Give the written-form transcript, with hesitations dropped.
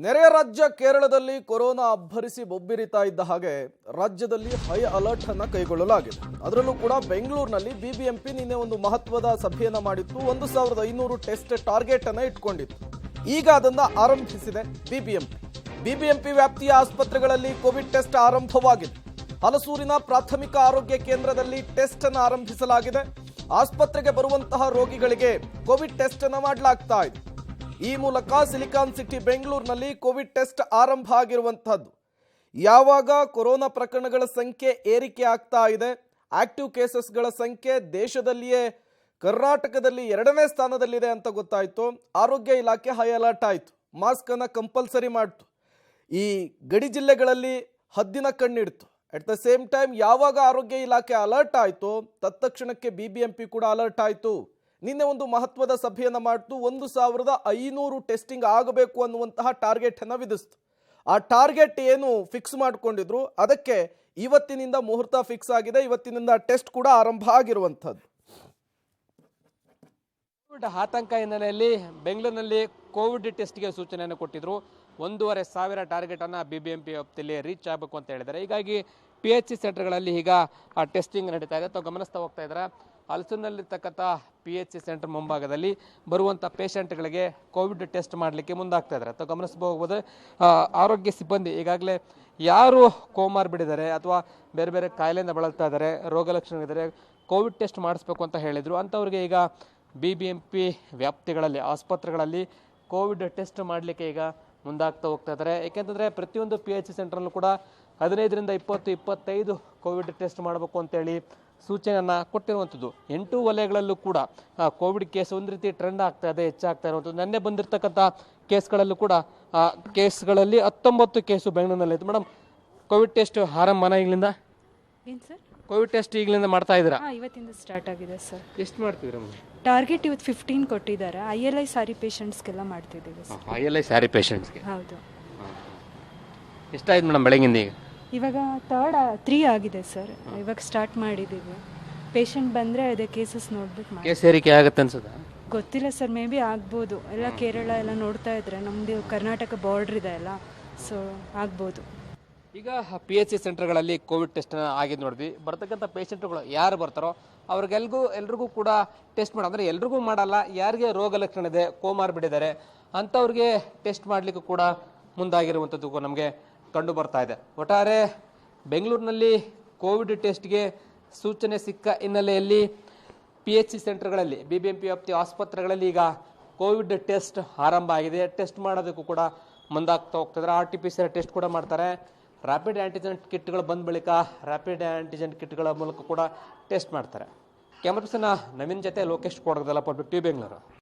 ನೆರೆಯ ರಾಜ್ಯ ಕೇರಳದಲ್ಲಿ ಕೊರೋನಾ ಅಬ್ಬರಿಸಿ ಬೊಬ್ಬಿರಿತಾ ಇದ್ದ ಹಾಗೆ ರಾಜ್ಯದಲ್ಲಿ ಹೈ ಅಲರ್ಟ್ ಅನ್ನು ಕೈಗೊಳ್ಳಲಾಗಿದೆ. ಅದರಲ್ಲೂ ಕೂಡ ಬೆಂಗಳೂರಿನಲ್ಲಿ ಬಿಬಿಎಂಪಿ ನಿನ್ನೆ ಒಂದು ಮಹತ್ವದ ಸಭೆಯನ್ನ ಮಾಡಿತ್ತು. 1500 ಟೆಸ್ಟ್ ಟಾರ್ಗೆಟ್ ಅನ್ನು ಇಟ್ಕೊಂಡಿತ್ತು. ಈಗ ಅದನ್ನ ಆರಂಭಿಸಿದೆ ಬಿಬಿಎಂಪಿ. ಬಿಬಿಎಂಪಿ ವ್ಯಾಪ್ತಿಯ ಆಸ್ಪತ್ರೆಗಳಲ್ಲಿ ಕೋವಿಡ್ ಟೆಸ್ಟ್ ಆರಂಭವಾಗಿದೆ. ಹಲಸೂರಿನ ಪ್ರಾಥಮಿಕ ಆರೋಗ್ಯ ಕೇಂದ್ರದಲ್ಲಿ ಟೆಸ್ಟ್ ಅನ್ನು ಆರಂಭಿಸಲಾಗಿದೆ. ಆಸ್ಪತ್ರೆಗೆ ಬರುವಂತಹ ರೋಗಿಗಳಿಗೆ ಕೋವಿಡ್ ಟೆಸ್ಟ್ ಅನ್ನು ಮಾಡಲಾಗ್ತಾ ಇದೆ. ಈ ಮೂಲಕ ಸಿಲಿಕಾನ್ ಸಿಟಿ ಬೆಂಗಳೂರಿನಲ್ಲಿ ಕೋವಿಡ್ ಟೆಸ್ಟ್ ಆರಂಭ ಆಗಿರುವಂತಹದ್ದು. ಯಾವಾಗ ಕೊರೋನಾ ಪ್ರಕರಣಗಳ ಸಂಖ್ಯೆ ಏರಿಕೆ ಆಗ್ತಾ ಇದೆ, ಆಕ್ಟಿವ್ ಕೇಸಸ್ಗಳ ಸಂಖ್ಯೆ ದೇಶದಲ್ಲಿಯೇ ಕರ್ನಾಟಕದಲ್ಲಿ 2ನೇ ಸ್ಥಾನದಲ್ಲಿದೆ ಅಂತ ಗೊತ್ತಾಯಿತು. ಆರೋಗ್ಯ ಇಲಾಖೆ ಹೈ ಅಲರ್ಟ್ ಆಯಿತು. ಮಾಸ್ಕ್ ಅನ್ನು ಕಂಪಲ್ಸರಿ ಮಾಡಿತು. ಈ ಗಡಿ ಜಿಲ್ಲೆಗಳಲ್ಲಿ ಹದ್ದಿನ ಕಣ್ಣಿಡ್ತು. ಅಟ್ ದ ಸೇಮ್ ಟೈಮ್ ಯಾವಾಗ ಆರೋಗ್ಯ ಇಲಾಖೆ ಅಲರ್ಟ್ ಆಯಿತು, ತತ್ಕ್ಷಣಕ್ಕೆ ಬಿಬಿಎಂಪಿ ಕೂಡ ಅಲರ್ಟ್ ಆಯಿತು. ನಿನ್ನೆ ಒಂದು ಮಹತ್ವದ ಸಭೆಯನ್ನು ಮಾಡಿತು. 1500 ಟೆಸ್ಟಿಂಗ್ ಆಗಬೇಕು ಅನ್ನುವಂತಹ ಟಾರ್ಗೆಟ್ ಅನ್ನು ವಿಧಿಸ್ತು. ಆ ಟಾರ್ಗೆಟ್ ಏನು ಫಿಕ್ಸ್ ಮಾಡಿಕೊಂಡಿದ್ರು, ಅದಕ್ಕೆ ಇವತ್ತಿನಿಂದ ಮುಹೂರ್ತ ಫಿಕ್ಸ್ ಆಗಿದೆ. ಇವತ್ತಿನಿಂದ ಟೆಸ್ಟ್ ಕೂಡ ಆರಂಭ ಆಗಿರುವಂಥದ್ದು. ಕೋವಿಡ್ ಆತಂಕ ಹಿನ್ನೆಲೆಯಲ್ಲಿ ಬೆಂಗಳೂರಿನಲ್ಲಿ ಕೋವಿಡ್ ಟೆಸ್ಟ್ಗೆ ಸೂಚನೆಯನ್ನು ಕೊಟ್ಟಿದ್ರು. 1500 ಟಾರ್ಗೆಟ್ ಅನ್ನು ಬಿಬಿಎಂಪಿ ವ್ಯಾಪ್ತಿಯಲ್ಲಿ ರೀಚ್ ಆಗಬೇಕು ಅಂತ ಹೇಳಿದ್ದಾರೆ. ಹೀಗಾಗಿ PHC ಸೆಂಟರ್ಗಳಲ್ಲಿ ಈಗ ಆ ಟೆಸ್ಟಿಂಗ್ ನಡೀತಾ ಇದೆ. ಅಥವಾ ಗಮನಿಸ್ತಾ ಹೋಗ್ತಾ ಇದ್ದಾರೆ, ಹಲಸೂರಿನಲ್ಲಿರ್ತಕ್ಕಂಥ PHC ಸೆಂಟರ್ ಮುಂಭಾಗದಲ್ಲಿ ಬರುವಂಥ ಪೇಷಂಟ್ಗಳಿಗೆ ಕೋವಿಡ್ ಟೆಸ್ಟ್ ಮಾಡಲಿಕ್ಕೆ ಮುಂದಾಗ್ತಾ ಇದ್ದಾರೆ. ಅಥವಾ ಗಮನಿಸಬಹುದು, ಆರೋಗ್ಯ ಸಿಬ್ಬಂದಿ ಈಗಾಗಲೇ ಯಾರು ಕೋಮಾರ್ಬಿಡಿದ್ದಾರೆ ಅಥವಾ ಬೇರೆ ಬೇರೆ ಕಾಯಿಲೆಯಿಂದ ಬಳಲ್ತಾ ಇದ್ದಾರೆ, ರೋಗ ಲಕ್ಷಣ ಇದ್ದಾರೆ, ಕೋವಿಡ್ ಟೆಸ್ಟ್ ಮಾಡಿಸ್ಬೇಕು ಅಂತ ಹೇಳಿದರು. ಅಂಥವ್ರಿಗೆ ಈಗ ಬಿಬಿಎಂಪಿ ವ್ಯಾಪ್ತಿಗಳಲ್ಲಿ ಆಸ್ಪತ್ರೆಗಳಲ್ಲಿ ಕೋವಿಡ್ ಟೆಸ್ಟ್ ಮಾಡಲಿಕ್ಕೆ ಈಗ ಮುಂದಾಗ್ತಾ ಹೋಗ್ತಾ ಇದ್ದಾರೆ. ಏಕೆಂತಂದರೆ ಪ್ರತಿಯೊಂದು PHC ಸೆಂಟ್ರಲ್ಲೂ ಕೂಡ 15ರಿಂದ 25 ಕೋವಿಡ್ ಟೆಸ್ಟ್ ಮಾಡಬೇಕು ಅಂತೇಳಿ ಸೂಚನೆಯನ್ನು ಕೊಟ್ಟಿರುವಂಥದ್ದು. 8 ವಲಯಗಳಲ್ಲೂ ಕೂಡ ಕೋವಿಡ್ ಕೇಸ್ ಒಂದು ರೀತಿ ಟ್ರೆಂಡ್ ಆಗ್ತಾ ಇದೆ, ಹೆಚ್ಚಾಗ್ತಾ ಇರುವಂಥದ್ದು. ನಿನ್ನೆ ಬಂದಿರತಕ್ಕಂಥ ಕೇಸ್ಗಳಲ್ಲೂ ಕೂಡ ಕೇಸ್ಗಳಲ್ಲಿ 19 ಕೇಸು ಬೆಂಗಳೂರಿನಲ್ಲಿ ಇತ್ತು. ಮೇಡಮ್, ಕೋವಿಡ್ ಟೆಸ್ಟ್ ಆರಂಭನ ಈಗಲಿಂದ? ಏನು ಸರ್? ಕೋವಿಡ್ ಟೆಸ್ಟ್ ಈಗಲಿಂದ ಮಾಡ್ತಾ ಇದ್ದೀರಾ? ಇವತ್ತಿಂದ ಸ್ಟಾರ್ಟ್ ಆಗಿದೆ ಸರ್. ಎಷ್ಟು ಮಾಡ್ತಿದ್ದೀರಾ? ಟಾರ್ಗೆಟ್ ಇವತ್ತು 15 ಕೊಟ್ಟಿದ್ದಾರೆ. ILI ಸಾರಿ ಪೇಷಂಟ್ಸ್ಗೆಲ್ಲ ಮಾಡ್ತಿದ್ದೀವಿ ಸರ್. ILI ಸಾರಿ ಪೇಷಂಟ್ಸ್ಗೆ? ಹೌದು. ಎಷ್ಟಾಯ್ತು ಮೇಡಮ್ ಬೆಳಗಿಂದ? ಇವಾಗ 3 ಆಗಿದೆ ಸರ್. ಇವಾಗ ಸ್ಟಾರ್ಟ್ ಮಾಡಿದ್ದೀವಿ. ಪೇಷಂಟ್ ಬಂದರೆ ಅದೇ ಕೇಸಸ್ ನೋಡ್ಬಿಟ್ಟು ಮಾಡಿ. ಕೇಸ್ ಏರಿಕೆ ಆಗುತ್ತೆ ಅನ್ಸುತ್ತಾ? ಗೊತ್ತಿಲ್ಲ ಸರ್, ಮೇ ಬಿ ಆಗ್ಬೋದು. ಎಲ್ಲ ಕೇರಳ ಎಲ್ಲ ನೋಡ್ತಾ ಇದ್ರೆ ನಮ್ಮದು ಕರ್ನಾಟಕ ಬಾರ್ಡ್ರ್ ಇದೆ ಅಲ್ಲ, ಸೊ ಆಗ್ಬೋದು. ಈಗ PHC ಸೆಂಟರ್ಗಳಲ್ಲಿ ಕೋವಿಡ್ ಟೆಸ್ಟ್ ಆಗಿದ್ದು ನೋಡಿದ್ವಿ. ಬರ್ತಕ್ಕಂಥ ಪೇಷಂಟ್ಗಳು ಯಾರು ಬರ್ತಾರೋ ಎಲ್ರಿಗೂ ಕೂಡ ಟೆಸ್ಟ್ ಅಂದರೆ ಎಲ್ರಿಗೂ ಮಾಡಲ್ಲ. ಯಾರಿಗೆ ರೋಗ ಲಕ್ಷಣ ಇದೆ, ಕೋಮಾರ್ಬಿಡಿದ್ದಾರೆ ಅಂಥವ್ರಿಗೆ ಟೆಸ್ಟ್ ಮಾಡಲಿಕ್ಕೂ ಕೂಡ ಮುಂದಾಗಿರುವಂಥದ್ದು ನಮಗೆ ಕಂಡು ಬರ್ತಾ ಇದೆ. ಒಟ್ಟಾರೆ ಬೆಂಗಳೂರಿನಲ್ಲಿ ಕೋವಿಡ್ ಟೆಸ್ಟ್ಗೆ ಸೂಚನೆ ಸಿಕ್ಕ ಹಿನ್ನೆಲೆಯಲ್ಲಿ PHC ಸೆಂಟರ್ಗಳಲ್ಲಿ ಬಿಬಿಎಂಪಿ ವ್ಯಾಪ್ತಿ ಆಸ್ಪತ್ರೆಗಳಲ್ಲಿ ಈಗ ಕೋವಿಡ್ ಟೆಸ್ಟ್ ಆರಂಭ ಆಗಿದೆ. ಟೆಸ್ಟ್ ಮಾಡೋದಕ್ಕೂ ಕೂಡ ಮುಂದಾಗ್ತಾ ಹೋಗ್ತಿದ್ದಾರೆ. RT-PCR ಟೆಸ್ಟ್ ಕೂಡ ಮಾಡ್ತಾರೆ. ರ್ಯಾಪಿಡ್ ಆ್ಯಂಟಿಜೆನ್ ಕಿಟ್ಗಳು ಬಂದ ಬಳಿಕ ರ್ಯಾಪಿಡ್ ಆ್ಯಂಟಿಜೆನ್ ಕಿಟ್ಗಳ ಮೂಲಕ ಕೂಡ ಟೆಸ್ಟ್ ಮಾಡ್ತಾರೆ. ಕ್ಯಾಮರಾ ಪರ್ಸನ್ ನವೀನ್ ಜೊತೆ ಲೋಕೇಶ್ ಕೊಡಗದಲ್ಲ, ಪಬ್ಲಿಕ್ ಟಿವಿ ಬೆಂಗಳೂರು.